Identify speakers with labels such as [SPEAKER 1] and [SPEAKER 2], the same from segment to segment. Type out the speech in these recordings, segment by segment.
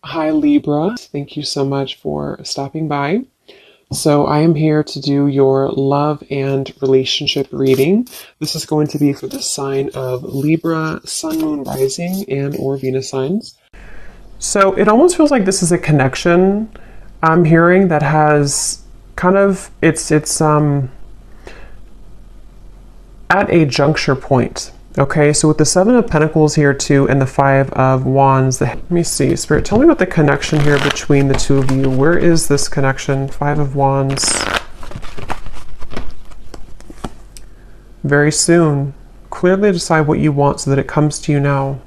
[SPEAKER 1] Hi Libra, thank you so much for stopping by. So I am here to do your love and relationship reading. This is going to be for the sign of Libra, Sun, Moon, Rising, and or Venus signs. So it almost feels like this is a connection I'm hearing that has kind of it's at a juncture point. Okay, so with the Seven of Pentacles here too, and the Five of Wands, let me see, Spirit, tell me about the connection here between the two of you. Where is this connection? Five of Wands. Very soon. Clearly decide what you want so that it comes to you now.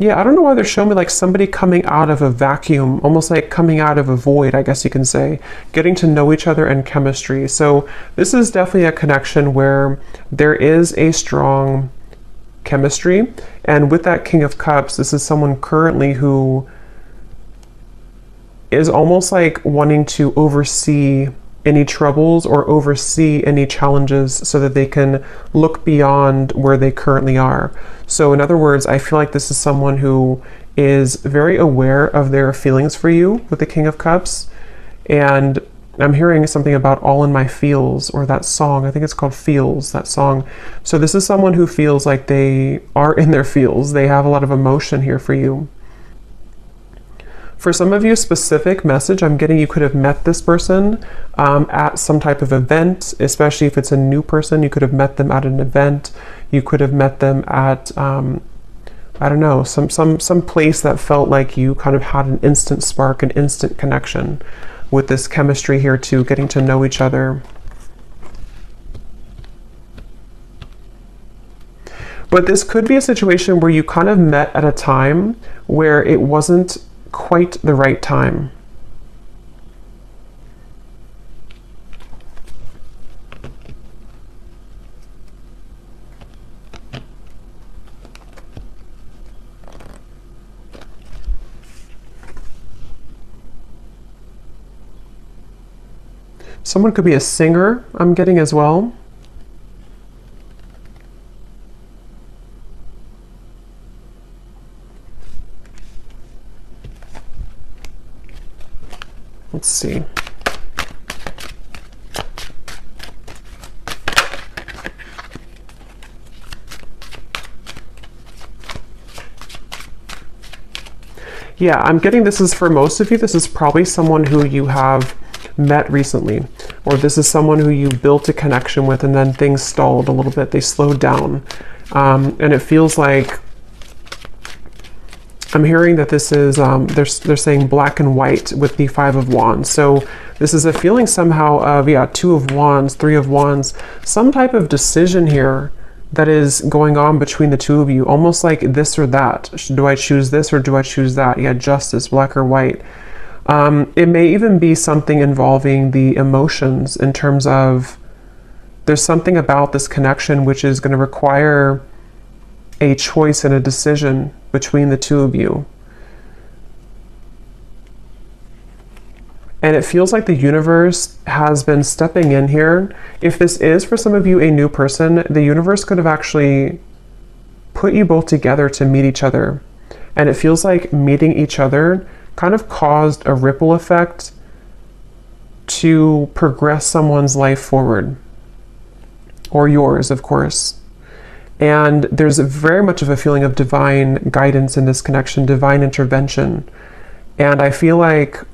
[SPEAKER 1] Yeah, I don't know why they're showing me like somebody coming out of a vacuum, almost like coming out of a void, I guess you can say, getting to know each other and chemistry. So this is definitely a connection where there is a strong chemistry. And with that King of Cups, this is someone currently who is almost like wanting to oversee any troubles or oversee any challenges so that they can look beyond where they currently are. So in other words, I feel like this is someone who is very aware of their feelings for you with the King of Cups. And I'm hearing something about All in My Feels, or that song. I think it's called Feels, that song. So this is someone who feels like they are in their feels. They have a lot of emotion here for you. For some of you, specific message I'm getting, you could have met this person at some type of event, especially if it's a new person. You could have met them at an event. You could have met them at, I don't know, some place that felt like you kind of had an instant spark, an instant connection with this chemistry here too, getting to know each other. But this could be a situation where you kind of met at a time where it wasn't quite the right time. Someone could be a singer, I'm getting as well. Let's see. Yeah, I'm getting this is for most of you, this is probably someone who you have met recently, or this is someone who you built a connection with and then things stalled a little bit, they slowed down. And it feels like I'm hearing that this is, they're saying black and white with the Five of Wands. So this is a feeling somehow of, yeah, Two of Wands, Three of Wands, some type of decision here that is going on between the two of you, almost like this or that. Do I choose this or do I choose that? Yeah, justice, black or white. It may even be something involving the emotions in terms of there's something about this connection which is going to require a choice and a decision between the two of you. And it feels like the universe has been stepping in here. If this is for some of you a new person, the universe could have actually put you both together to meet each other. And it feels like meeting each other kind of caused a ripple effect to progress someone's life forward. Or yours, of course. And there's very much of a feeling of divine guidance in this connection, divine intervention. And I feel like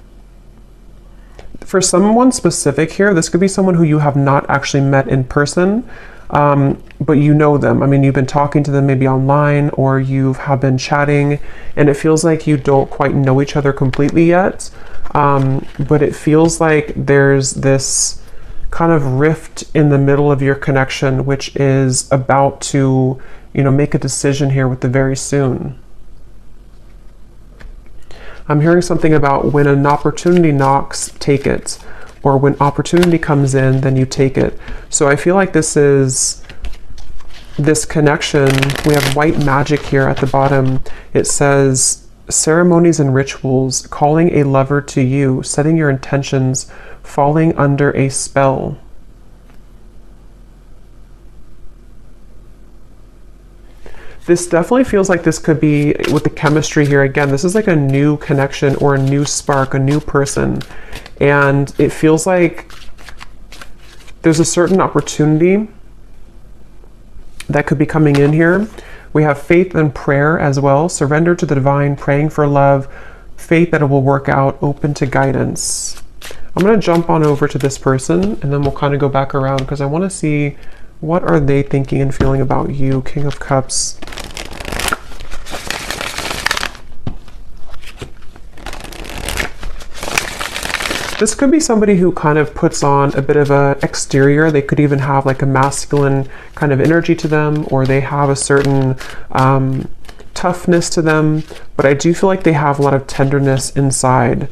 [SPEAKER 1] for someone specific here, this could be someone who you have not actually met in person, but you know them. I mean, you've been talking to them maybe online, or you have been chatting, and it feels like you don't quite know each other completely yet. But it feels like there's this kind of rift in the middle of your connection, which is about to, make a decision here with the very soon. I'm hearing something about when an opportunity knocks, take it. Or when opportunity comes in, then you take it. So I feel like this is this connection. We have white magic here at the bottom. It says ceremonies and rituals, calling a lover to you, setting your intentions, falling under a spell. This definitely feels like this could be, with the chemistry here, again, this is like a new connection or a new spark, a new person. And it feels like there's a certain opportunity that could be coming in here. We have faith and prayer as well. Surrender to the divine, praying for love, faith that it will work out, open to guidance. I'm going to jump on over to this person and then we'll kind of go back around because I want to see what are they thinking and feeling about you. King of Cups. This could be somebody who kind of puts on a bit of an exterior. They could even have like a masculine kind of energy to them, or they have a certain toughness to them. But I do feel like they have a lot of tenderness inside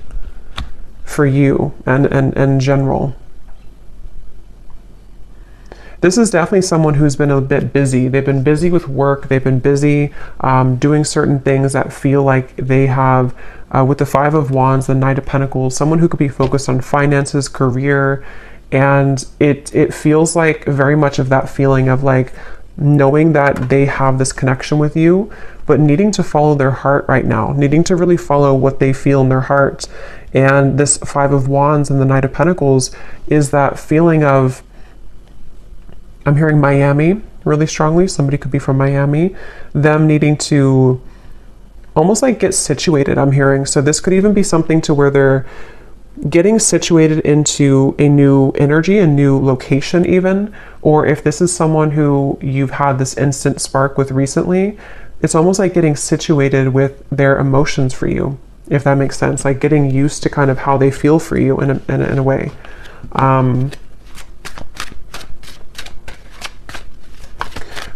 [SPEAKER 1] for you and in general. This is definitely someone who's been a bit busy. They've been busy with work. They've been busy doing certain things that feel like they have, with the Five of Wands, the Knight of Pentacles, someone who could be focused on finances, career, and it feels like very much of that feeling of like knowing that they have this connection with you, but needing to follow their heart right now, needing to really follow what they feel in their heart. And this Five of Wands and the Knight of Pentacles is that feeling of, I'm hearing Miami really strongly. Somebody could be from Miami. Them needing to almost like get situated, I'm hearing. So this could even be something to where they're getting situated into a new energy, a new location even. Or if this is someone who you've had this instant spark with recently, it's almost like getting situated with their emotions for you, if that makes sense. Like getting used to kind of how they feel for you in a way.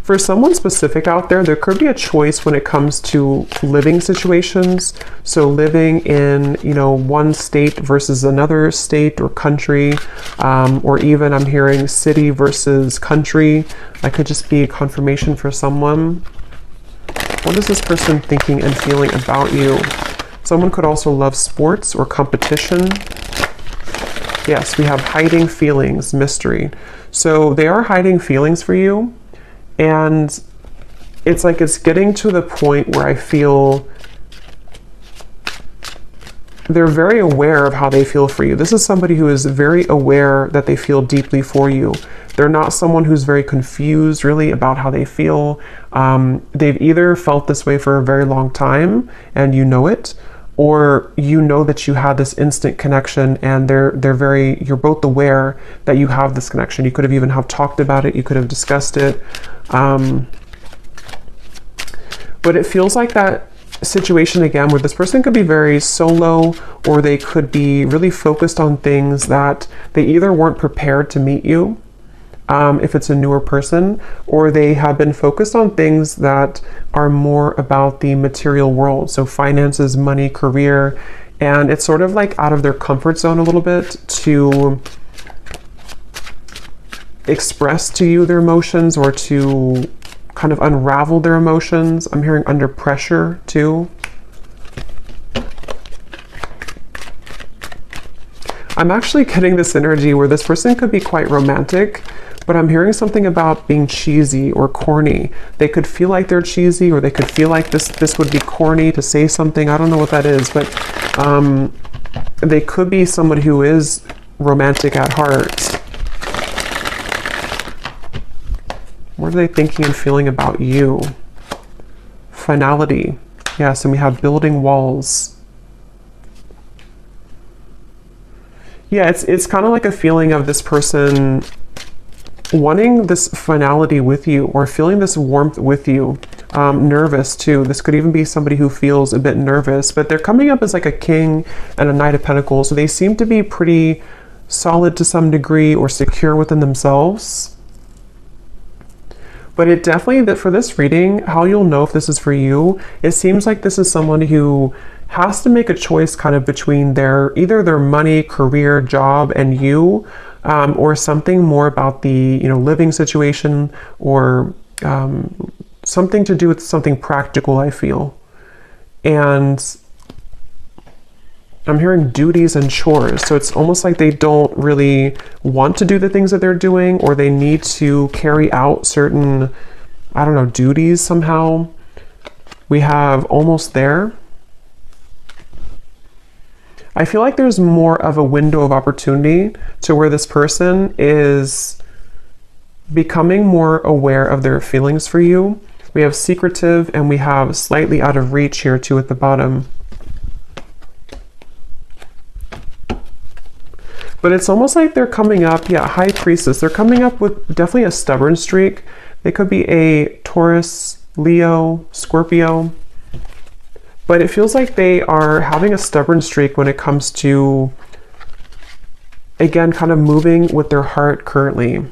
[SPEAKER 1] For someone specific out there, there could be a choice when it comes to living situations. So living in, you know, one state versus another state or country, or even I'm hearing city versus country. That could just be a confirmation for someone. What is this person thinking and feeling about you? Someone could also love sports or competition. Yes, we have hiding feelings, mystery. So they are hiding feelings for you. And it's like it's getting to the point where I feel they're very aware of how they feel for you. This is somebody who is very aware that they feel deeply for you. They're not someone who's very confused really about how they feel. They've either felt this way for a very long time and you know it, or you know that you had this instant connection and you're both aware that you have this connection. You could have even have talked about it. You could have discussed it. But it feels like that situation again where this person could be very solo, or they could be really focused on things that they either weren't prepared to meet you, if it's a newer person, or they have been focused on things that are more about the material world. So finances, money, career, and it's sort of like out of their comfort zone a little bit to express to you their emotions or to kind of unravel their emotions. I'm hearing under pressure too. I'm actually getting this energy where this person could be quite romantic, but I'm hearing something about being cheesy or corny. They could feel like they're cheesy, or they could feel like this would be corny to say something. I don't know what that is, but they could be somebody who is romantic at heart. What are they thinking and feeling about you? Finality. Yes, and we have building walls. Yeah, it's kind of like a feeling of this person wanting this finality with you, or feeling this warmth with you. Nervous too. This could even be somebody who feels a bit nervous, but they're coming up as like a king and a Knight of Pentacles. So they seem to be pretty solid to some degree, or secure within themselves. But it definitely, that for this reading, how you'll know if this is for you, it seems like this is someone who has to make a choice kind of between either their money, career, job, and you, or something more about the, living situation, or something to do with something practical, I feel. And I'm hearing duties and chores. So it's almost like they don't really want to do the things that they're doing, or they need to carry out certain I don't know, duties somehow. We have almost there. I feel like there's more of a window of opportunity to where this person is becoming more aware of their feelings for you. We have secretive and we have slightly out of reach here too at the bottom. But it's almost like they're coming up, yeah, High Priestess. They're coming up with definitely a stubborn streak. They could be a Taurus, Leo, Scorpio. But it feels like they are having a stubborn streak when it comes to, again, kind of moving with their heart currently.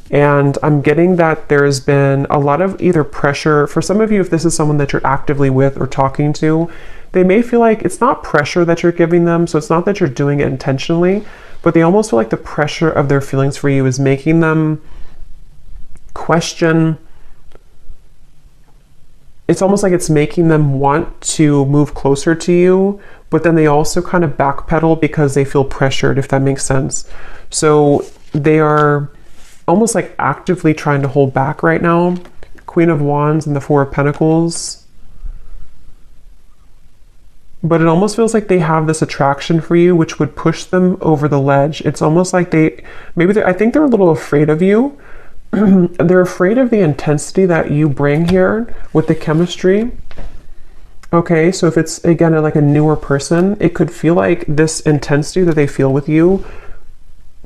[SPEAKER 1] And I'm getting that there's been a lot of either pressure. For some of you, if this is someone that you're actively with or talking to, they may feel like it's not pressure that you're giving them. So it's not that you're doing it intentionally, but they almost feel like the pressure of their feelings for you is making them question. It's almost like it's making them want to move closer to you, but then they also kind of backpedal because they feel pressured, if that makes sense. So they are almost like actively trying to hold back right now. Queen of Wands and the Four of Pentacles. But it almost feels like they have this attraction for you, which would push them over the ledge. It's almost like I think they're a little afraid of you. They're afraid of the intensity that you bring here with the chemistry. Okay, so if it's, again, like a newer person, it could feel like this intensity that they feel with you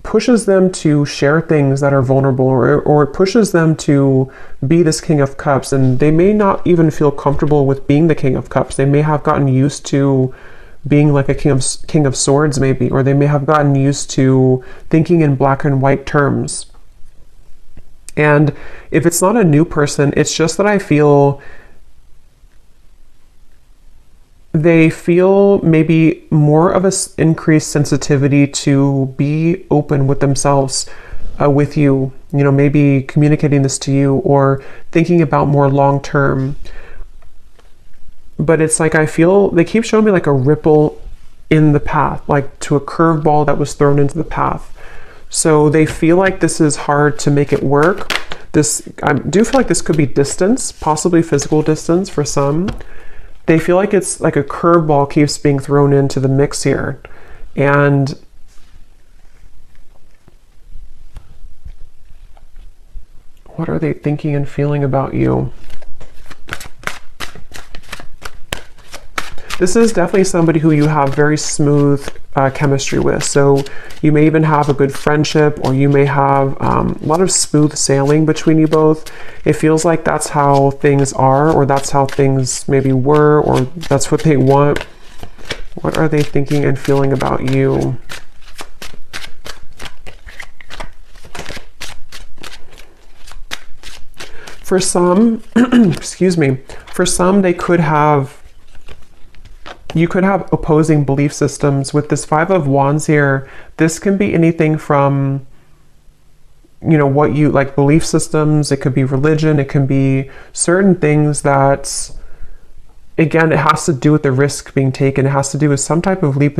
[SPEAKER 1] pushes them to share things that are vulnerable, or it pushes them to be this King of Cups, and they may not even feel comfortable with being the King of Cups. They may have gotten used to being like a King of Swords maybe, or they may have gotten used to thinking in black and white terms. And if it's not a new person, it's just that I feel they feel maybe more of an increased sensitivity to be open with themselves, with you, you know, maybe communicating this to you or thinking about more long term. But it's like, I feel they keep showing me like a ripple in the path, like to a curveball that was thrown into the path. So they feel like this is hard to make it work. I do feel like this could be distance, possibly physical distance for some. They feel like it's like a curveball keeps being thrown into the mix here. And what are they thinking and feeling about you? This is definitely somebody who you have very smooth chemistry with. So you may even have a good friendship, or you may have a lot of smooth sailing between you both. It feels like that's how things are, or that's how things maybe were, or that's what they want. What are they thinking and feeling about you? For some, excuse me, for some they could have, you could have opposing belief systems. With this Five of Wands here, this can be anything from, you know, what you like, belief systems. It could be religion. It can be certain things that, again, it has to do with the risk being taken. It has to do with some type of leap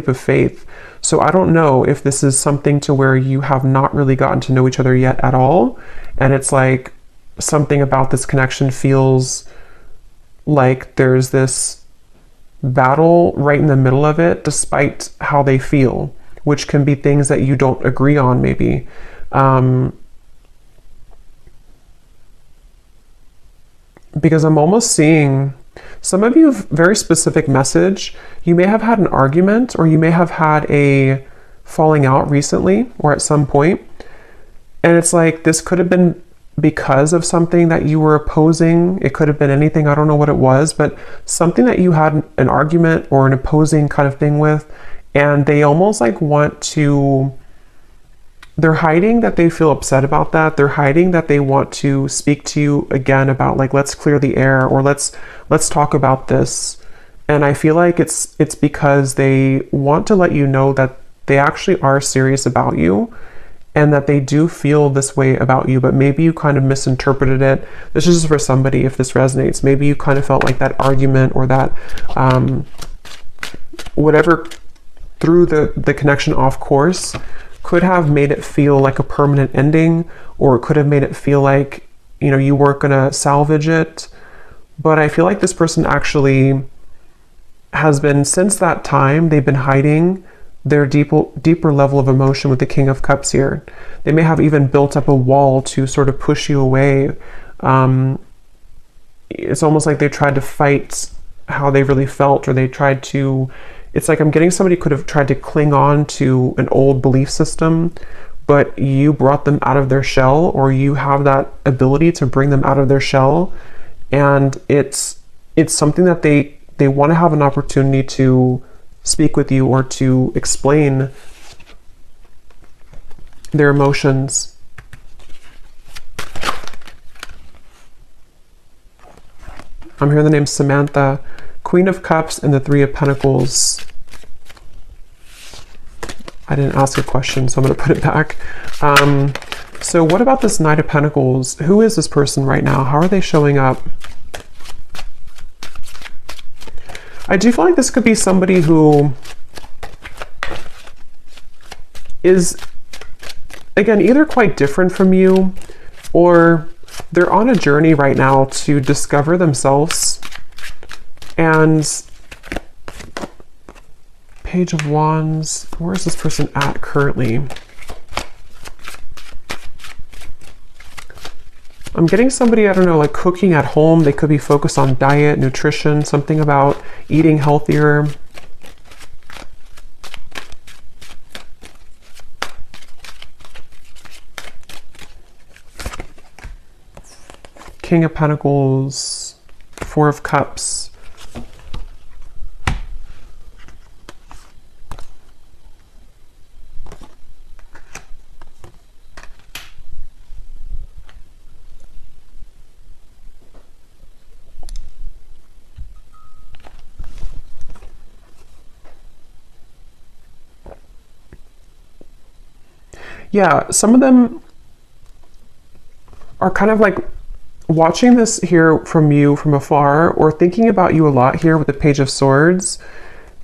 [SPEAKER 1] of faith. So I don't know if this is something to where you have not really gotten to know each other yet at all. And it's like something about this connection feels like there's this battle right in the middle of it, despite how they feel, which can be things that you don't agree on maybe. Because I'm almost seeing some of you have very specific message. You may have had an argument, or you may have had a falling out recently or at some point. And it's like, this could have been because of something that you were opposing. It could have been anything, I don't know what it was, but something that you had an argument or an opposing kind of thing with, and they almost like want to, they're hiding that they feel upset about that. They're hiding that they want to speak to you again about like, let's clear the air, or let's talk about this. And I feel like it's because they want to let you know that they actually are serious about you, and that they do feel this way about you, but maybe you kind of misinterpreted it. This is just for somebody, if this resonates. Maybe you kind of felt like that argument or that whatever threw the connection off course could have made it feel like a permanent ending, or it could have made it feel like you know, you weren't going to salvage it. But I feel like this person actually has been, since that time, they've been hiding their deeper level of emotion with the King of Cups here. They may have even built up a wall to sort of push you away. It's almost like they tried to fight how they really felt, or they tried to, it's like I'm getting somebody could have tried to cling on to an old belief system, but you brought them out of their shell, or you have that ability to bring them out of their shell. And it's something that they want to have an opportunity to speak with you or to explain their emotions. I'm hearing the name Samantha, Queen of Cups, and the Three of Pentacles. I didn't ask a question, so I'm going to put it back. So what about this Knight of Pentacles? Who is this person right now? How are they showing up? I do feel like this could be somebody who is, again, either quite different from you, or they're on a journey right now to discover themselves. And Page of Wands, where is this person at currently? I'm getting somebody, I don't know, like cooking at home. They could be focused on diet, nutrition, something about eating healthier. King of Pentacles, Four of Cups. Yeah, some of them are kind of like watching this here from you from afar, or thinking about you a lot here with the Page of Swords,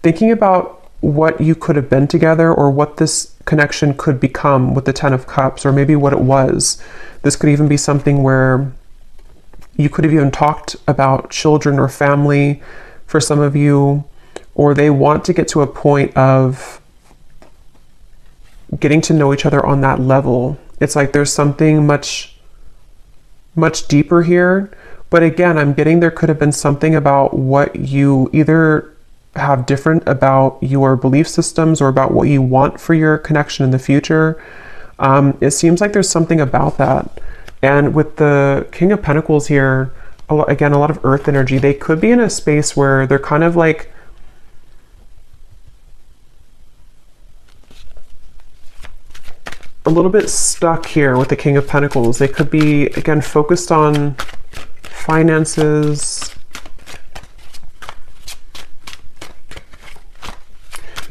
[SPEAKER 1] thinking about what you could have been together, or what this connection could become with the Ten of Cups, or maybe what it was. This could even be something where you could have even talked about children or family for some of you, or they want to get to a point of getting to know each other on that level. It's like there's something much deeper here. But again, I'm getting there could have been something about what you either have different about your belief systems, or about what you want for your connection in the future. It seems like there's something about that. And with the King of Pentacles here, again, a lot of earth energy. They could be in a space where they're kind of like a little bit stuck here with the King of Pentacles. They could be, again, focused on finances.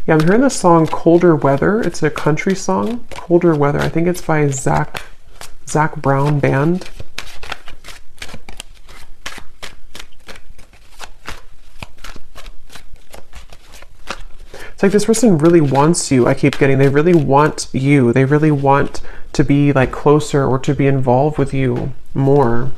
[SPEAKER 1] Yeah, I'm hearing the song Colder Weather. It's a country song, Colder Weather. I think it's by Zach Brown Band. It's like this person really wants you. I keep getting, they really want you. They really want to be like closer, or to be involved with you more.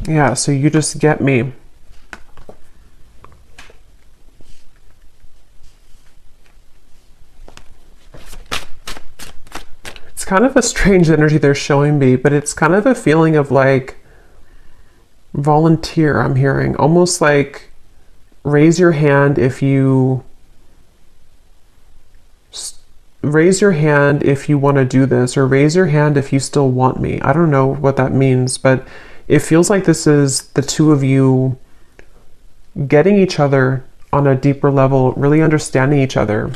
[SPEAKER 1] Yeah, so you just get me. It's kind of a strange energy they're showing me, but it's kind of a feeling of like volunteer. I'm hearing almost like raise your hand if you want to do this, or raise your hand if you still want me. I don't know what that means, but it feels like this is the two of you getting each other on a deeper level, really understanding each other.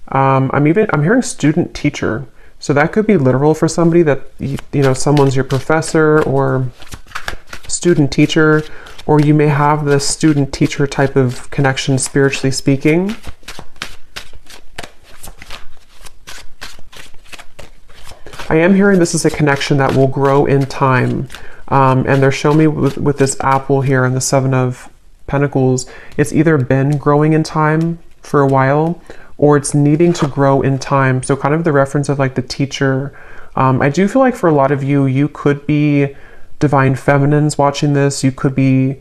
[SPEAKER 1] I'm hearing student teacher. So that could be literal for somebody, that, you know, someone's your professor or student teacher, or you may have this student teacher type of connection, spiritually speaking. I am hearing this is a connection that will grow in time. And they're showing me with this apple here and the Seven of Pentacles, it's either been growing in time for a while or it's needing to grow in time. So kind of the reference of like the teacher. I do feel like for a lot of you, you could be divine feminines watching this. You could be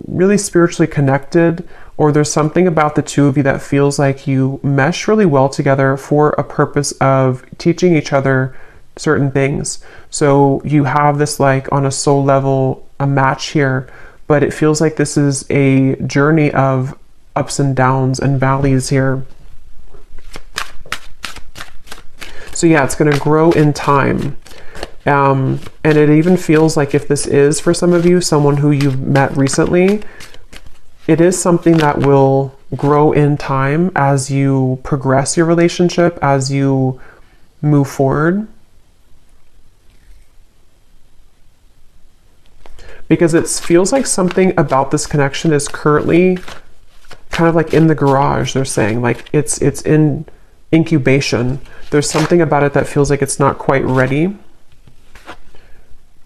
[SPEAKER 1] really spiritually connected, or there's something about the two of you that feels like you mesh really well together for a purpose of teaching each other certain things. So you have this like on a soul level, a match here, but it feels like this is a journey of ups and downs and valleys here. So yeah, it's going to grow in time. And it even feels like if this is for some of you, someone who you've met recently, it is something that will grow in time as you progress your relationship, as you move forward. Because it feels like something about this connection is currently kind of like in the garage, they're saying. Like it's in incubation. There's something about it that feels like it's not quite ready.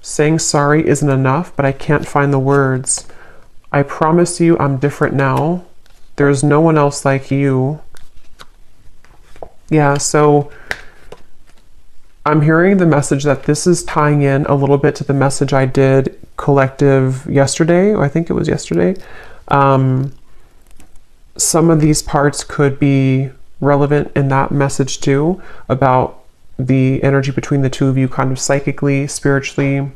[SPEAKER 1] Saying sorry isn't enough, but I can't find the words. I promise you I'm different now. There's no one else like you. Yeah, so I'm hearing the message that this is tying in a little bit to the message I did collective yesterday, or I think it was yesterday. Some of these parts could be relevant in that message too, about the energy between the two of you kind of psychically, spiritually.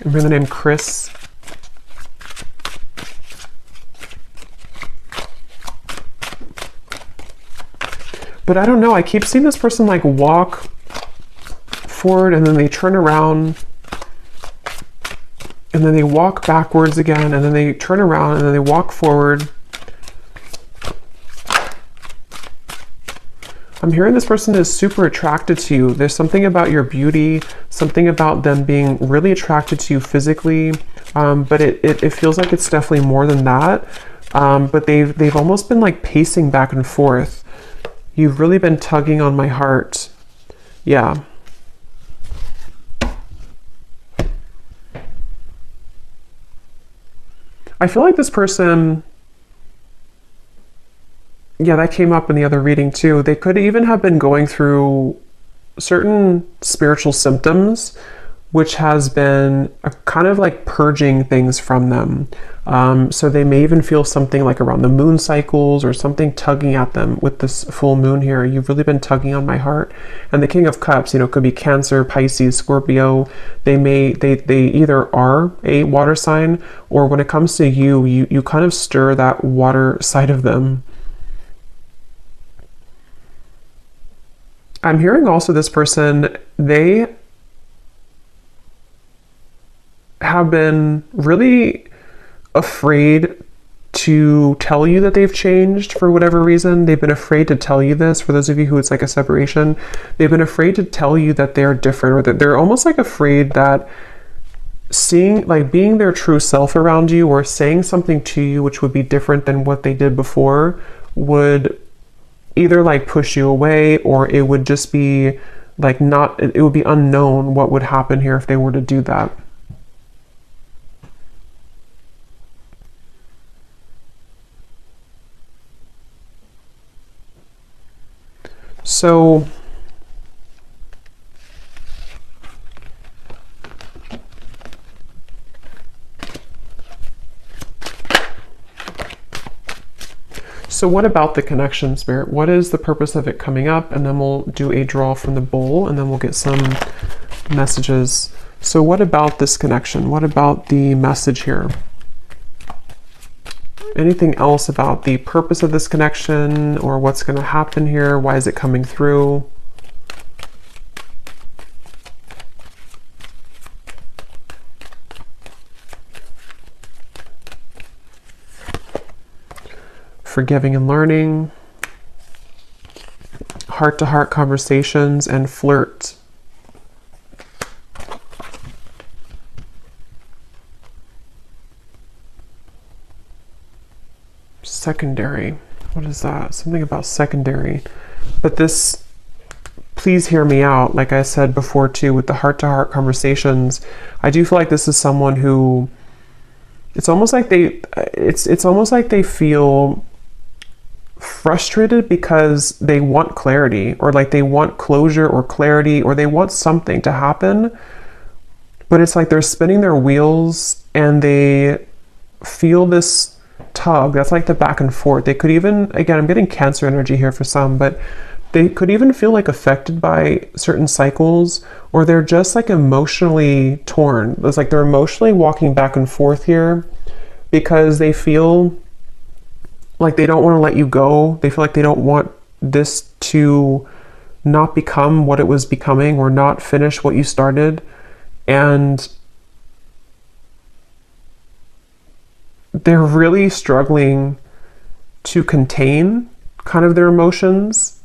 [SPEAKER 1] I'm hearing the name Chris. But I don't know, I keep seeing this person like walk forward and then they turn around and then they walk backwards again and then they turn around and then they walk forward. I'm hearing this person is super attracted to you. There's something about your beauty, something about them being really attracted to you physically, but it feels like it's definitely more than that. But they've almost been like pacing back and forth. You've really been tugging on my heart. Yeah. I feel like this person, yeah, that came up in the other reading too. They could even have been going through certain spiritual symptoms, which has been a kind of like purging things from them. So they may even feel something like around the moon cycles or something tugging at them with this full moon here. You've really been tugging on my heart. And the King of Cups, you know, could be Cancer, Pisces, Scorpio. They either are a water sign, or when it comes to you kind of stir that water side of them. I'm hearing also this person, they have been really afraid to tell you that they've changed for whatever reason. They've been afraid to tell you this. For those of you who it's like a separation, they've been afraid to tell you that they're different, or that they're almost like afraid that being their true self around you or saying something to you which would be different than what they did before would either like push you away, or it would just be like it would be unknown what would happen here if they were to do that. So what about the connection, Spirit? What is the purpose of it coming up? And then we'll do a draw from the bowl and then we'll get some messages. So what about this connection? What about the message here? Anything else about the purpose of this connection, or what's going to happen here? Why is it coming through? Forgiving and learning, heart-to-heart conversations, and flirt. Secondary. what is that? Something about secondary. But this, please hear me out. Like I said before too, with the heart-to-heart conversations, I do feel like this is someone who, it's almost like it's almost like they feel frustrated because they want clarity, or like they want closure or clarity, or they want something to happen, but it's like they're spinning their wheels and they feel this tug that's like the back and forth. They could even, again, I'm getting Cancer energy here for some, but they could even feel like affected by certain cycles, or they're just like emotionally torn. It's like they're emotionally walking back and forth here because they feel like they don't want to let you go. They feel like they don't want this to not become what it was becoming, or not finish what you started. And they're really struggling to contain kind of their emotions.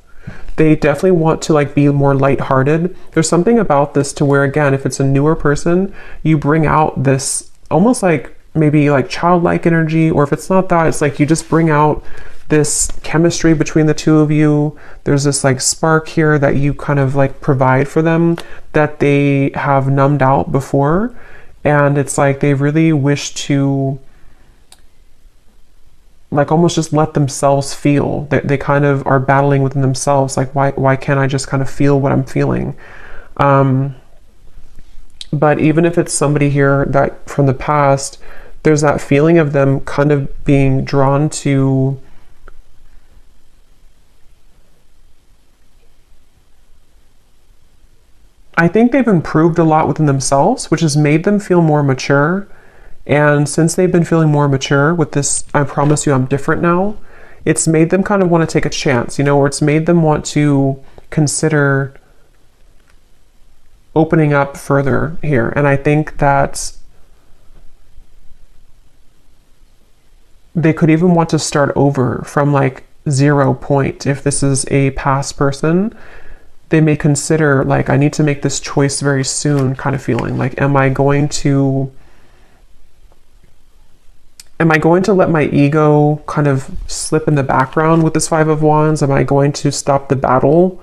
[SPEAKER 1] They definitely want to like be more lighthearted. There's something about this to where, again, if it's a newer person, you bring out this almost like maybe like childlike energy, or if it's not that, it's like you just bring out this chemistry between the two of you. There's this like spark here that you kind of like provide for them that they have numbed out before. And it's like they really wish to like almost just let themselves feel. They kind of are battling within themselves, like why can't I just kind of feel what I'm feeling? But even if it's somebody here that from the past, there's that feeling of them kind of being drawn to I think they've improved a lot within themselves, which has made them feel more mature. And since they've been feeling more mature with this, I promise you I'm different now, it's made them kind of want to take a chance, you know, or it's made them want to consider opening up further here. And I think that they could even want to start over from like 0 point. If this is a past person, they may consider like, I need to make this choice very soon kind of feeling. Like, am I going to let my ego kind of slip in the background with this Five of Wands? Am I going to stop the battle?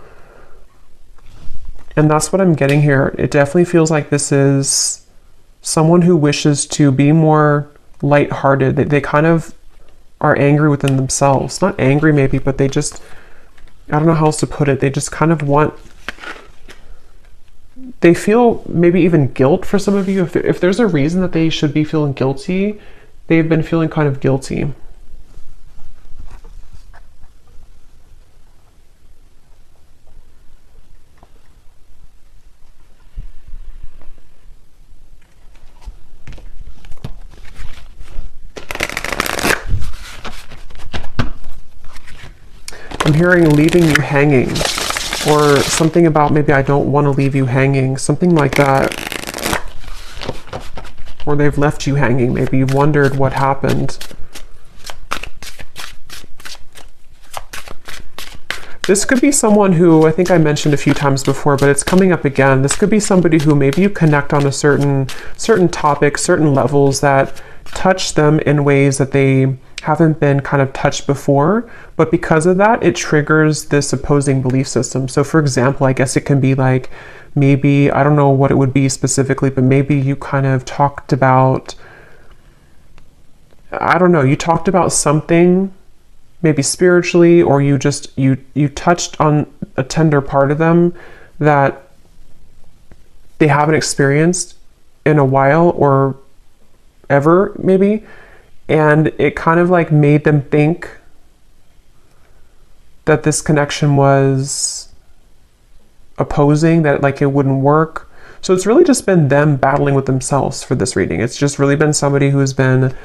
[SPEAKER 1] And that's what I'm getting here. It definitely feels like this is someone who wishes to be more lighthearted. They kind of are angry within themselves. Not angry maybe, but they just, I don't know how else to put it. They just kind of want, they feel maybe even guilt for some of you. If there's a reason that they should be feeling guilty, they've been feeling kind of guilty. I'm hearing leaving you hanging, or something about maybe I don't want to leave you hanging, something like that. Or they've left you hanging. Maybe you've wondered what happened. This could be someone who, I think I mentioned a few times before, but it's coming up again. This could be somebody who maybe you connect on a certain topics, certain levels that touch them in ways that they haven't been kind of touched before, but because of that, it triggers this opposing belief system. So for example, I guess it can be like, maybe, I don't know what it would be specifically, but maybe you kind of talked about, I don't know, you talked about something maybe spiritually, or you just, you touched on a tender part of them that they haven't experienced in a while or ever maybe. And it kind of like made them think that this connection was opposing, that like it wouldn't work. So it's really just been them battling with themselves for this reading. It's just really been somebody who's been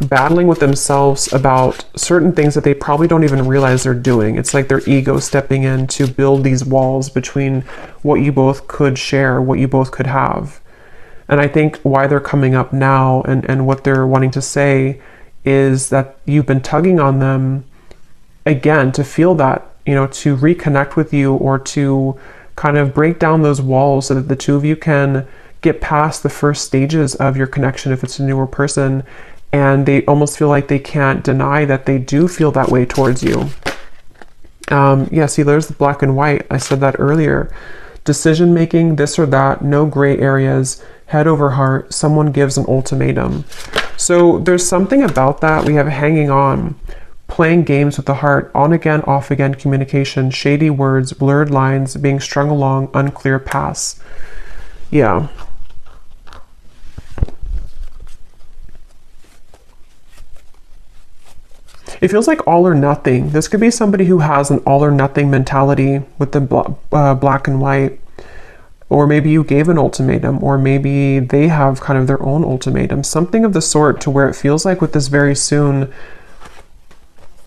[SPEAKER 1] battling with themselves about certain things that they probably don't even realize they're doing. It's like their ego stepping in to build these walls between what you both could share, what you both could have. And I think why they're coming up now and what they're wanting to say is that you've been tugging on them again to feel that, you know, to reconnect with you, or to kind of break down those walls so that the two of you can get past the first stages of your connection if it's a newer person, and they almost feel like they can't deny that they do feel that way towards you. Yeah, see, there's the black and white. I said that earlier. Decision making, this or that, no gray areas, head over heart, someone gives an ultimatum. So there's something about that. We have hanging on, playing games with the heart, on again, off again communication, shady words, blurred lines, being strung along, unclear paths. Yeah. It feels like all or nothing. This could be somebody who has an all or nothing mentality with the black and white. Or maybe you gave an ultimatum, or maybe they have kind of their own ultimatum. Something of the sort, to where it feels like with this very soon,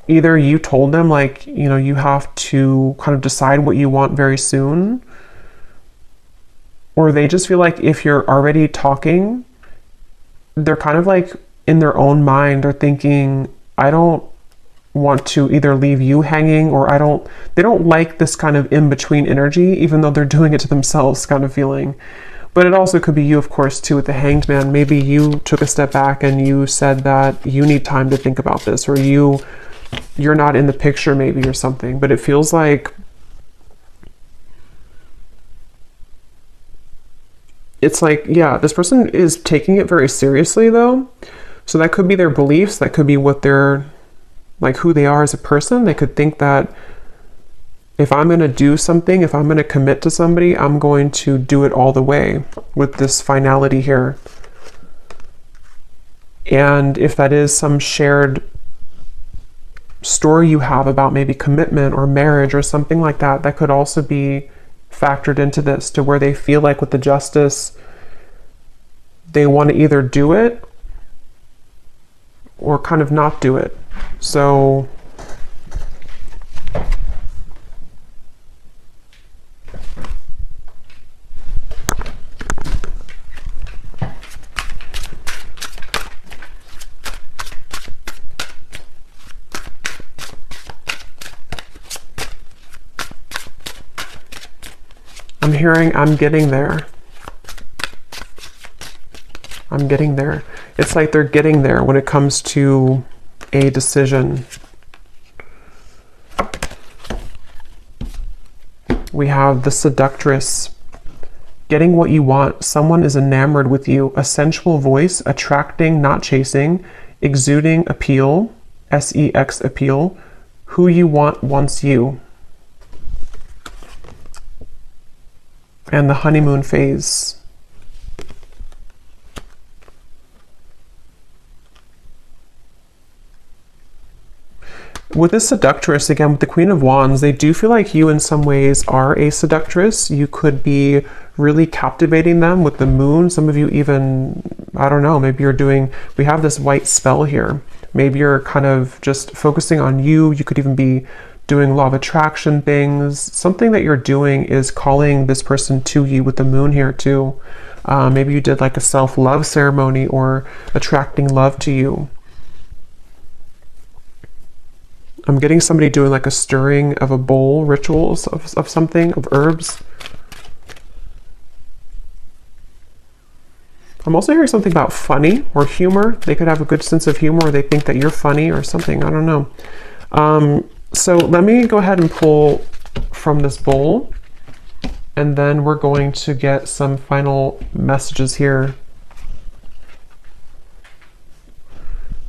[SPEAKER 1] either you told them like, you know, you have to kind of decide what you want very soon, or they just feel like if you're already talking, they're kind of like in their own mind, they're thinking, I don't want to either leave you hanging, or they don't like this kind of in-between energy, even though they're doing it to themselves kind of feeling. But it also could be you, of course, too, with the Hanged Man. Maybe you took a step back and you said that you need time to think about this, or you're not in the picture maybe, or something. But it feels like it's like, yeah, this person is taking it very seriously though. So that could be their beliefs, that could be what they're like, who they are as a person. They could think that if I'm going to do something, if I'm going to commit to somebody, I'm going to do it all the way with this finality here. And if that is some shared story you have about maybe commitment or marriage or something like that, that could also be factored into this, to where they feel like with the Justice, they want to either do it or kind of not do it. So I'm hearing, I'm getting there. I'm getting there. It's like they're getting there when it comes to a decision. We have the Seductress. Getting what you want. Someone is enamored with you. A sensual voice, attracting, not chasing, exuding appeal, sex appeal. Who you want wants you. And the honeymoon phase. With this Seductress, again, with the Queen of Wands, they do feel like you in some ways are a seductress. You could be really captivating them with the moon. Some of you even, I don't know, maybe you're doing, we have this white spell here. Maybe you're kind of just focusing on you. You could even be doing law of attraction things. Something that you're doing is calling this person to you with the moon here too. Maybe you did like a self-love ceremony, or attracting love to you. I'm getting somebody doing like a stirring of a bowl, rituals of something, of herbs. I'm also hearing something about funny or humor. They could have a good sense of humor, or they think that you're funny or something. I don't know. So let me go ahead and pull from this bowl, and then we're going to get some final messages here.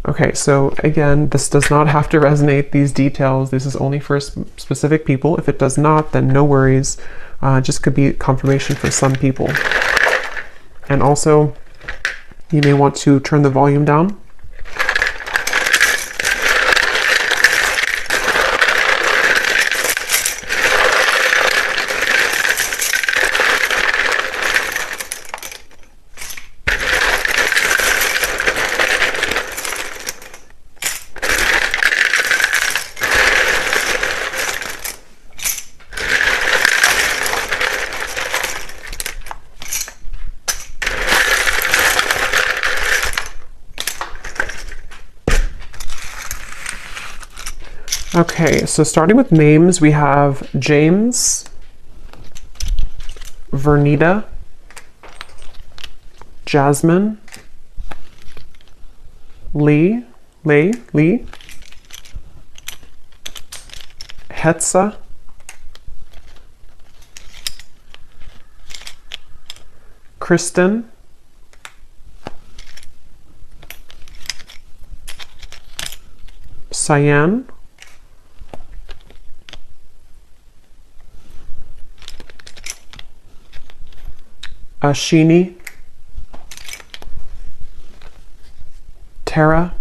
[SPEAKER 1] Okay, so again, this does not have to resonate, these details. This is only for specific people. If it does not, then no worries. Just could be confirmation for some people. And also, you may want to turn the volume down. Okay, so starting with names, we have James, Vernita, Jasmine, Lee, Hetza, Kristen, Cyan, Ashini, Tara,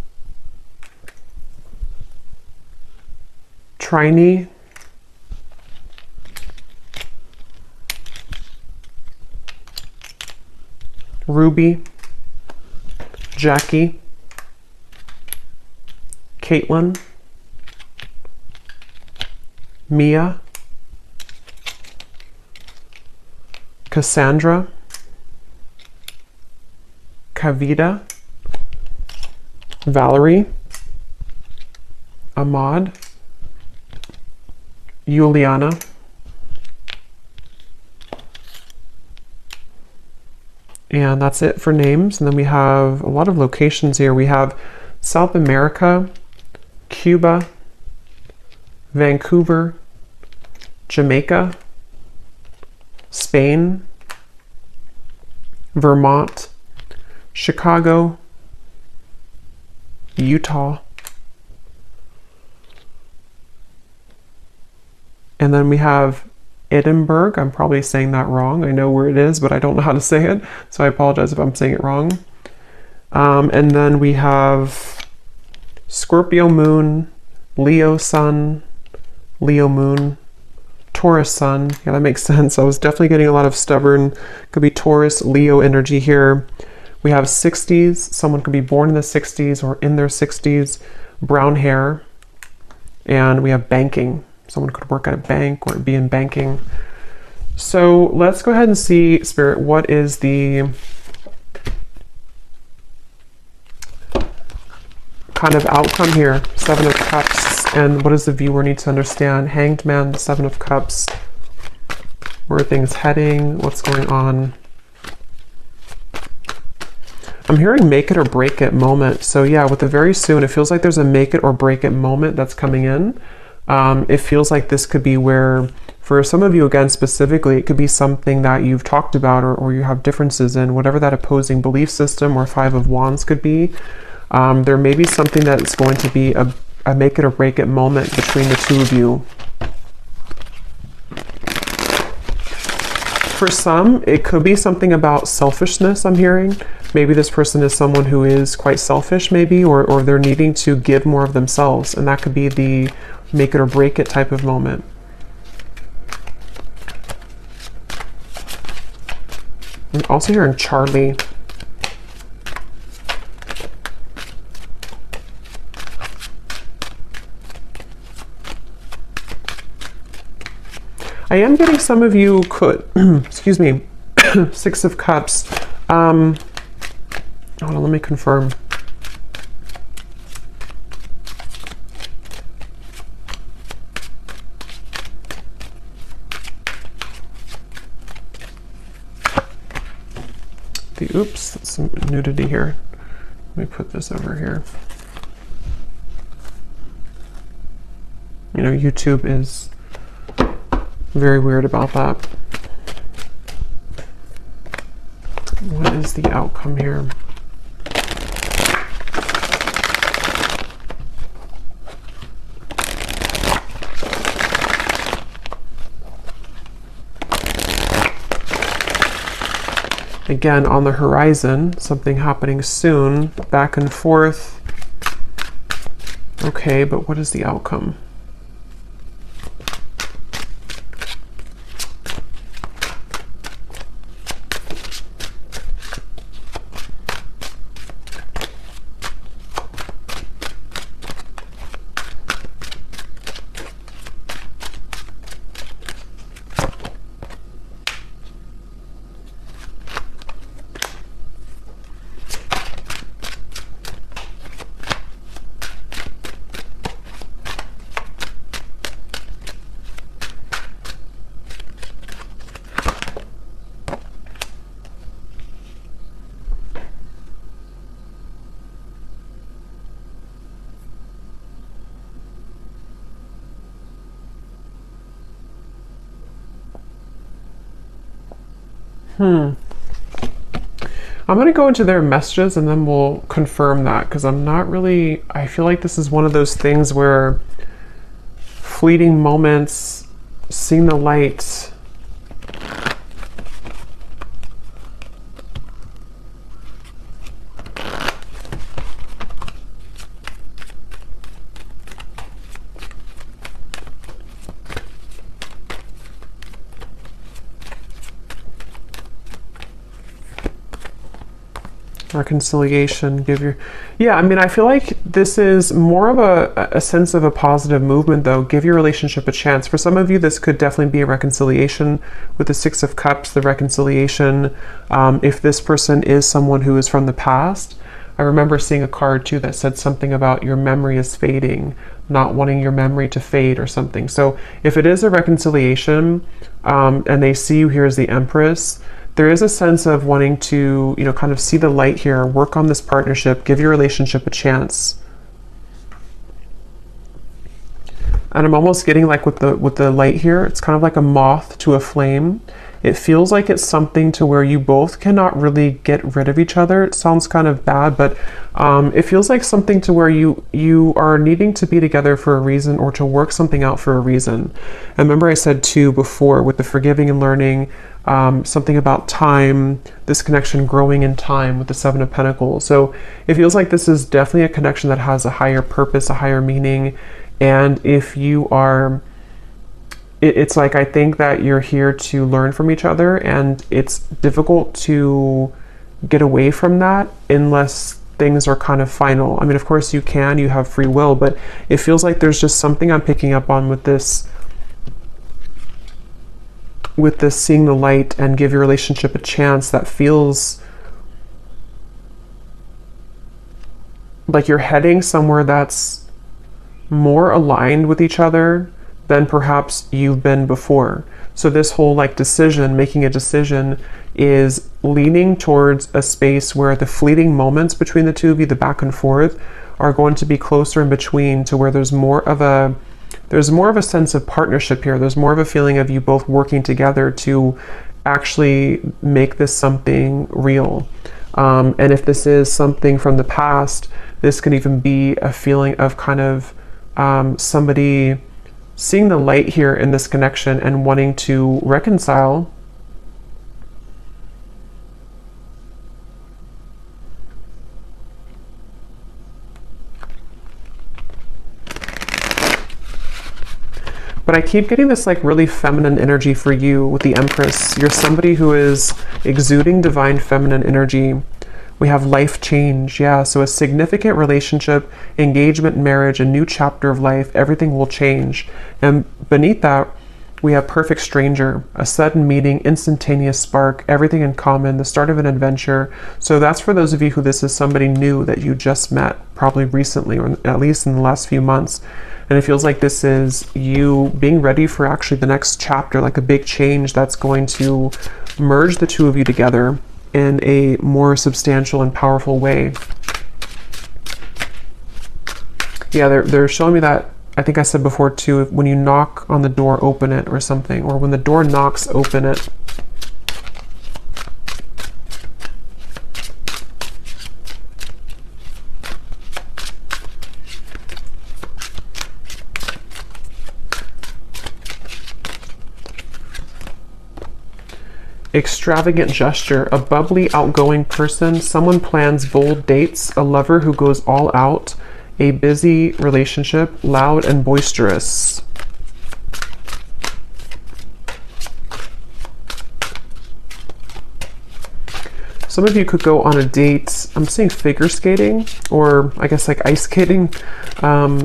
[SPEAKER 1] Trini, Ruby, Jackie, Caitlin, Mia, Cassandra, Kavita, Valerie, Ahmad, Juliana, and that's it for names. And then we have a lot of locations here. We have South America, Cuba, Vancouver, Jamaica, Spain, Vermont, Chicago, Utah, and then we have Edinburgh. I'm probably saying that wrong. I know where it is, but I don't know how to say it, so I apologize if I'm saying it wrong. And then we have Scorpio moon, Leo sun, Leo moon, Taurus sun. Yeah, that makes sense. I was definitely getting a lot of stubborn, could be Taurus, Leo energy here. We have 60s. Someone could be born in the 60s or in their 60s, brown hair. And we have banking. Someone could work at a bank or be in banking. So let's go ahead and see, Spirit, what is the kind of outcome here? Seven of Cups. And what does the viewer need to understand? Hanged Man, the Seven of Cups. Where are things heading? What's going on? I'm hearing make it or break it moment. So yeah, with the very soon, it feels like there's a make it or break it moment that's coming in. It feels like this could be where, for some of you again specifically, it could be something that you've talked about or you have differences in, whatever that opposing belief system or Five of Wands could be. There may be something that's going to be a make it or break it moment between the two of you. For some, it could be something about selfishness, I'm hearing. Maybe this person is someone who is quite selfish, maybe, or they're needing to give more of themselves. And that could be the make it or break it type of moment. I'm also hearing Charlie. I am getting some of you could, excuse me, Six of Cups. Hold on, let me confirm. Oops, that's some nudity here. Let me put this over here. You know, YouTube is very weird about that. What is the outcome here? Again, on the horizon, something happening soon, back and forth. Okay, but what is the outcome? I'm going to go into their messages and then we'll confirm that, because I'm not really, I feel like this is one of those things where fleeting moments, seeing the light. Reconciliation, yeah, I mean, I feel like this is more of a sense of a positive movement, though. Give your relationship a chance. For some of you, this could definitely be a reconciliation with the Six of Cups, the reconciliation. If this person is someone who is from the past, I remember seeing a card too that said something about your memory is fading, not wanting your memory to fade or something. So if it is a reconciliation, and they see you here as the Empress, there is a sense of wanting to, you know, kind of see the light here, work on this partnership, give your relationship a chance. And I'm almost getting like with the light here, it's kind of like a moth to a flame. It feels like it's something to where you both cannot really get rid of each other. It sounds kind of bad, but it feels like something to where you are needing to be together for a reason, or to work something out for a reason. And remember I said too before with the forgiving and learning, something about time, this connection growing in time with the Seven of Pentacles. So it feels like this is definitely a connection that has a higher purpose, a higher meaning. And if you are, it's like, I think that you're here to learn from each other, and it's difficult to get away from that unless things are kind of final. I mean, of course you have free will, but it feels like there's just something I'm picking up on with this seeing the light and give your relationship a chance, that feels like you're heading somewhere that's more aligned with each other than perhaps you've been before. So this whole like decision, making a decision, is leaning towards a space where the fleeting moments between the two of you, the back and forth, are going to be closer in between, to where there's more of a sense of partnership here. There's more of a feeling of you both working together to actually make this something real. And if this is something from the past, this could even be a feeling of kind of somebody seeing the light here in this connection and wanting to reconcile. But I keep getting this like really feminine energy for you with the Empress. You're somebody who is exuding divine feminine energy. We have life change, yeah, so a significant relationship, engagement, marriage, a new chapter of life, everything will change. And beneath that, we have perfect stranger, a sudden meeting, instantaneous spark, everything in common, the start of an adventure. So that's for those of you who this is somebody new that you just met, probably recently, or at least in the last few months. And it feels like this is you being ready for actually the next chapter, like a big change that's going to merge the two of you together in a more substantial and powerful way. Yeah, they're showing me that, I think I said before too, when you knock on the door, open it or something, or when the door knocks, open it. Extravagant gesture, a bubbly, outgoing person, someone plans bold dates, a lover who goes all out, a busy relationship, loud and boisterous. Some of you could go on a date, I'm seeing figure skating, or I guess like ice skating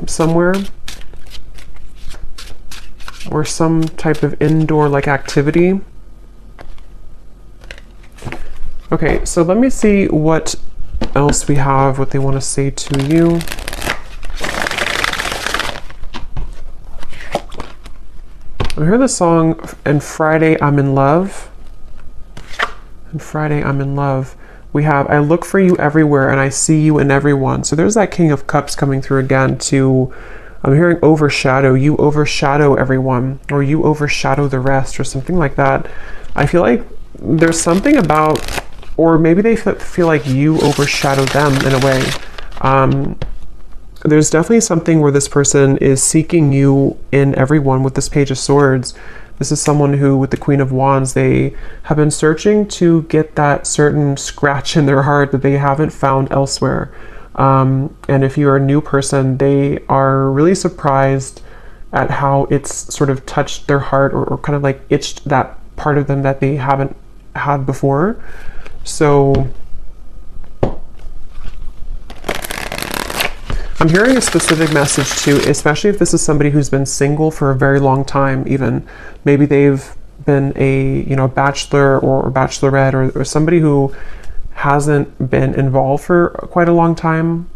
[SPEAKER 1] somewhere, or some type of indoor like activity. Okay, so let me see what else we have, what they want to say to you. I hear the song, And Friday I'm in Love. And Friday I'm in Love. We have, I look for you everywhere and I see you in everyone. So there's that King of Cups coming through again to, I'm hearing overshadow. You overshadow everyone, or you overshadow the rest, or something like that. I feel like there's something about, or maybe they feel like you overshadow them in a way. There's definitely something where this person is seeking you in everyone with this Page of Swords. This is someone who, with the Queen of Wands, they have been searching to get that certain scratch in their heart that they haven't found elsewhere. And if you're a new person, they are really surprised at how it's sort of touched their heart, or kind of like itched that part of them that they haven't had before. So I'm hearing a specific message too, especially if this is somebody who's been single for a very long time. Even maybe they've been a bachelor or bachelorette, or somebody who hasn't been involved for quite a long time.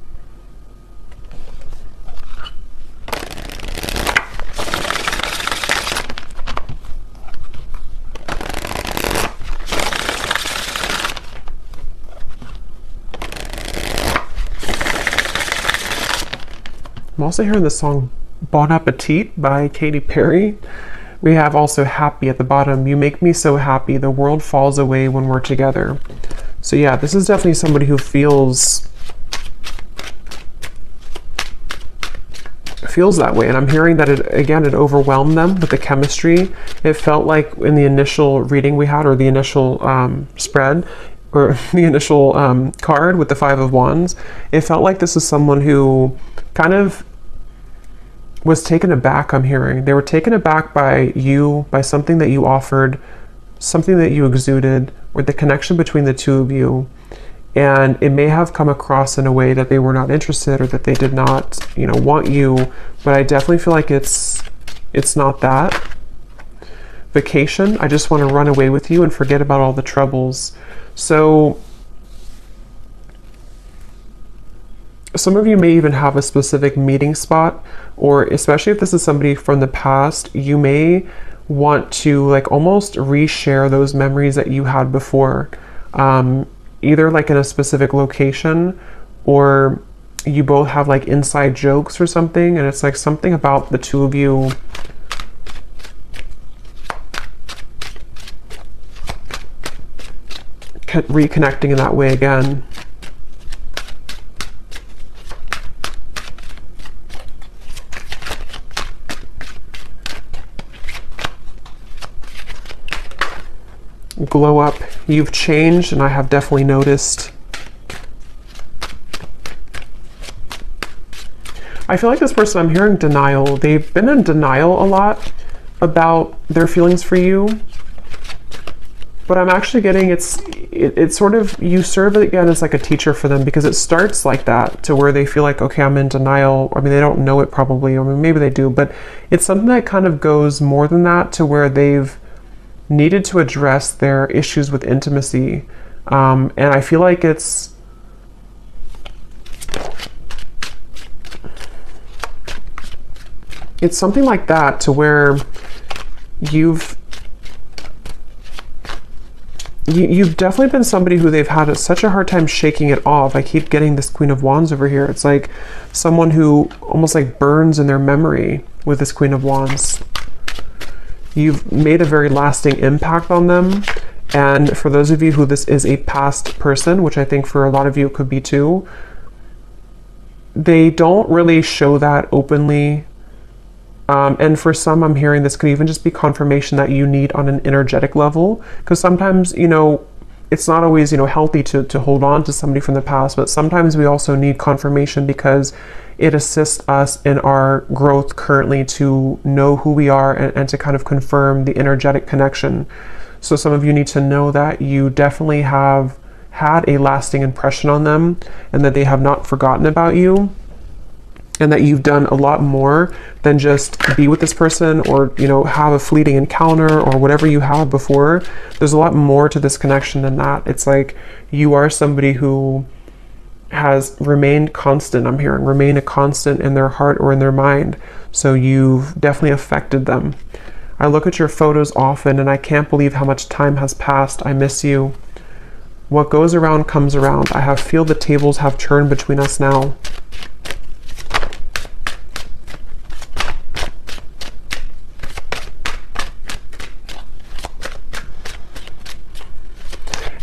[SPEAKER 1] I'm also hearing the song Bon Appetit by Katy Perry. We have also happy at the bottom. You make me so happy. The world falls away when we're together. So yeah, this is definitely somebody who feels that way. And I'm hearing that it overwhelmed them with the chemistry. It felt like in the initial reading we had, or the initial spread, or the initial card with the Five of Wands, it felt like this is someone who kind of was taken aback. I'm hearing they were taken aback by you, by something that you offered, something that you exuded, or the connection between the two of you. And it may have come across in a way that they were not interested, or that they did not, want you. But I definitely feel like it's not that. Vacation, I just want to run away with you and forget about all the troubles. So some of you may even have a specific meeting spot, or especially if this is somebody from the past, you may want to like almost reshare those memories that you had before, either like in a specific location, or you both have like inside jokes or something, and it's like something about the two of you reconnecting in that way again. Glow up. You've changed, and I have definitely noticed. I feel like this person, I'm hearing denial. They've been in denial a lot about their feelings for you. But I'm actually getting it's sort of, you serve it again as like a teacher for them, because it starts like that, to where they feel like, okay, I'm in denial. I mean, they don't know it probably, or maybe they do, but it's something that kind of goes more than that, to where they've needed to address their issues with intimacy. And I feel like it's something like that, to where you've definitely been somebody who they've had such a hard time shaking it off. I keep getting this Queen of Wands over here. It's like someone who almost like burns in their memory with this Queen of Wands. You've made a very lasting impact on them. And for those of you who this is a past person, which I think for a lot of you it could be too, they don't really show that openly. And for some, I'm hearing this could even just be confirmation that you need on an energetic level. Because sometimes, it's not always, healthy to hold on to somebody from the past, but sometimes we also need confirmation, because it assists us in our growth currently to know who we are, and to kind of confirm the energetic connection. So some of you need to know that you definitely have had a lasting impression on them, and that they have not forgotten about you, and that you've done a lot more than just be with this person, or have a fleeting encounter, or whatever you had before. There's a lot more to this connection than that. It's like you are somebody who has remained constant. I'm hearing remain a constant in their heart or in their mind. So you've definitely affected them. I look at your photos often, and I can't believe how much time has passed. I miss you. What goes around comes around. I feel the tables have turned between us now.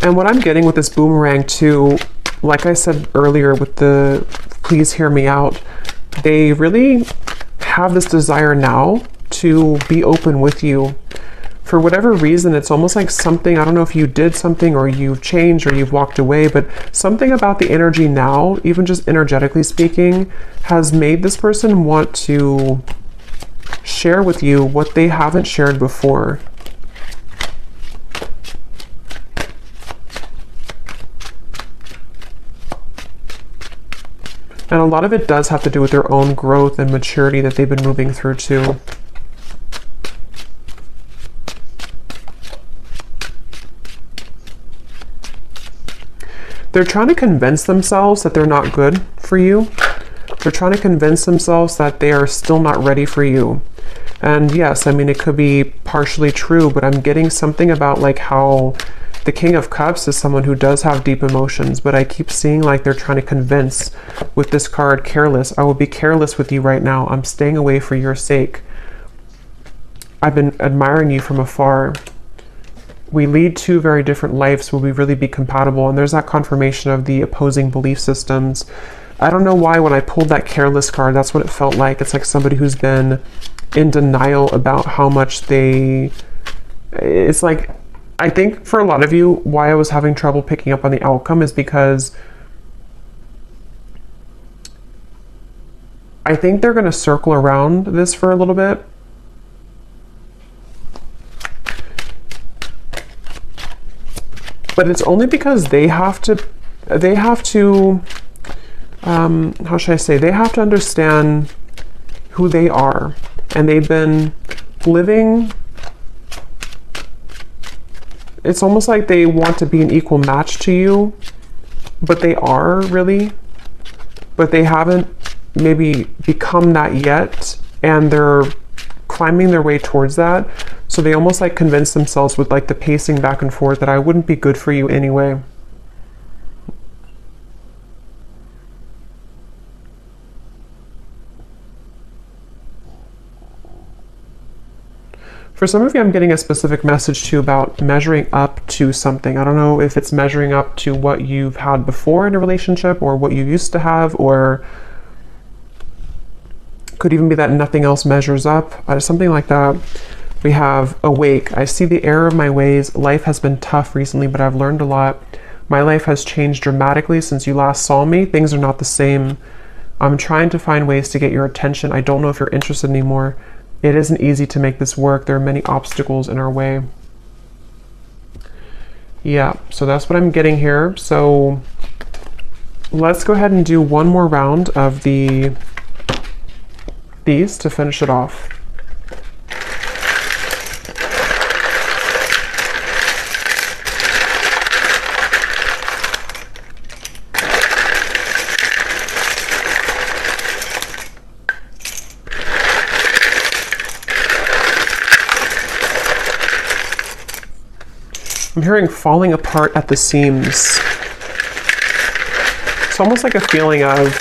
[SPEAKER 1] And what I'm getting with this boomerang too, like I said earlier with the please hear me out, they really have this desire now to be open with you. For whatever reason, it's almost like something, I don't know if you did something or you've changed or you've walked away, but something about the energy now, even just energetically speaking, has made this person want to share with you what they haven't shared before. And a lot of it does have to do with their own growth and maturity that they've been moving through too. They're trying to convince themselves that they're not good for you. They're trying to convince themselves that they are still not ready for you. And yes, I mean, it could be partially true, but I'm getting something about like how the King of Cups is someone who does have deep emotions, but I keep seeing like they're trying to convince with this card, careless. I will be careless with you right now. I'm staying away for your sake. I've been admiring you from afar. We lead two very different lives. Will we really be compatible? And there's that confirmation of the opposing belief systems. I don't know why when I pulled that careless card, that's what it felt like. It's like somebody who's been in denial about how much it's like, I think for a lot of you, why I was having trouble picking up on the outcome is because I think they're going to circle around this for a little bit. But it's only because they have to, how should I say, they have to understand who they are. And they've been living, it's almost like they want to be an equal match to you, but they are really, but they haven't maybe become that yet. And they're climbing their way towards that. So they almost like convince themselves with like the pacing back and forth that I wouldn't be good for you anyway. For some of you, I'm getting a specific message too about measuring up to something. I don't know if it's measuring up to what you've had before in a relationship or what you used to have, or could even be that nothing else measures up, something like that. We have awake. I see the error of my ways. Life has been tough recently, but I've learned a lot. My life has changed dramatically since you last saw me. Things are not the same. I'm trying to find ways to get your attention. I don't know if you're interested anymore. It isn't easy to make this work. There are many obstacles in our way. Yeah, so that's what I'm getting here. So let's go ahead and do one more round of these to finish it off. I'm hearing falling apart at the seams. It's almost like a feeling of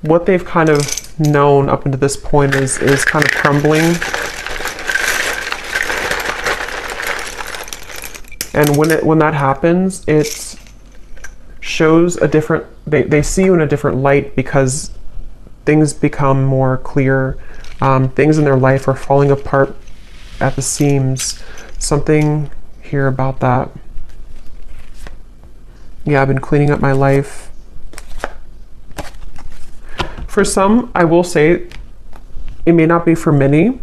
[SPEAKER 1] what they've kind of known up until this point is kind of crumbling. And when that happens, it shows a different, they see you in a different light because things become more clear. Things in their life are falling apart at the seams. Something here about that. Yeah, I've been cleaning up my life. For some, I will say, it may not be for many,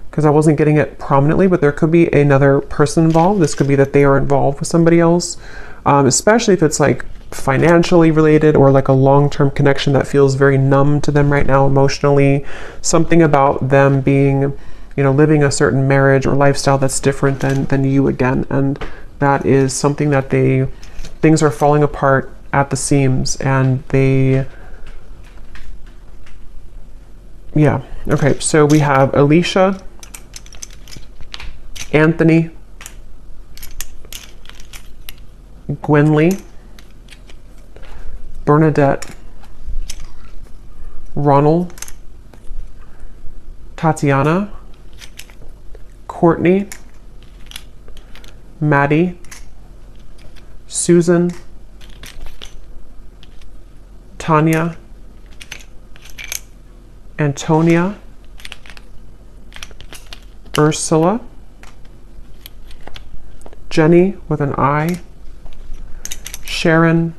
[SPEAKER 1] because I wasn't getting it prominently, but there could be another person involved. This could be that they are involved with somebody else, especially if it's like financially related or like a long-term connection that feels very numb to them right now emotionally. Something about them being, you know, living a certain marriage or lifestyle that's different than you again. And that is something that things are falling apart at the seams, and yeah. Okay, so we have Alicia, Anthony, Gwenly, Bernadette, Ronald, Tatiana, Courtney, Maddie, Susan, Tanya, Antonia, Ursula, Jenny with an I, Sharon,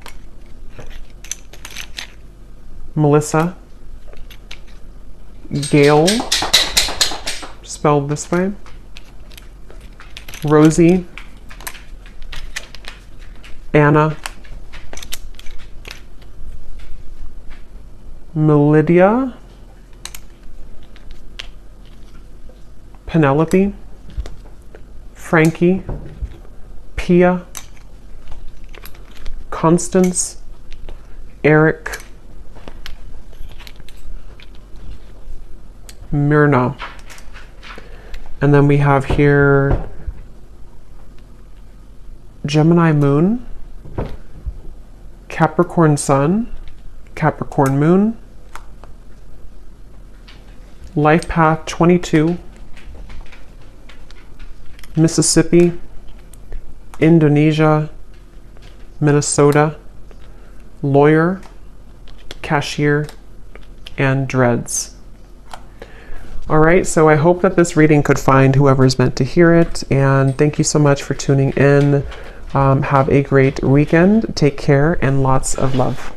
[SPEAKER 1] Melissa, Gail, spelled this way, Rosie, Anna, Melidia, Penelope, Frankie, Pia, Constance, Eric, Myrna. And then we have here Gemini Moon, Capricorn Sun, Capricorn Moon, Life Path 22, Mississippi, Indonesia, Minnesota, Lawyer, Cashier, and Dreads. All right, so I hope that this reading could find whoever's meant to hear it, and thank you so much for tuning in. Have a great weekend. Take care and lots of love.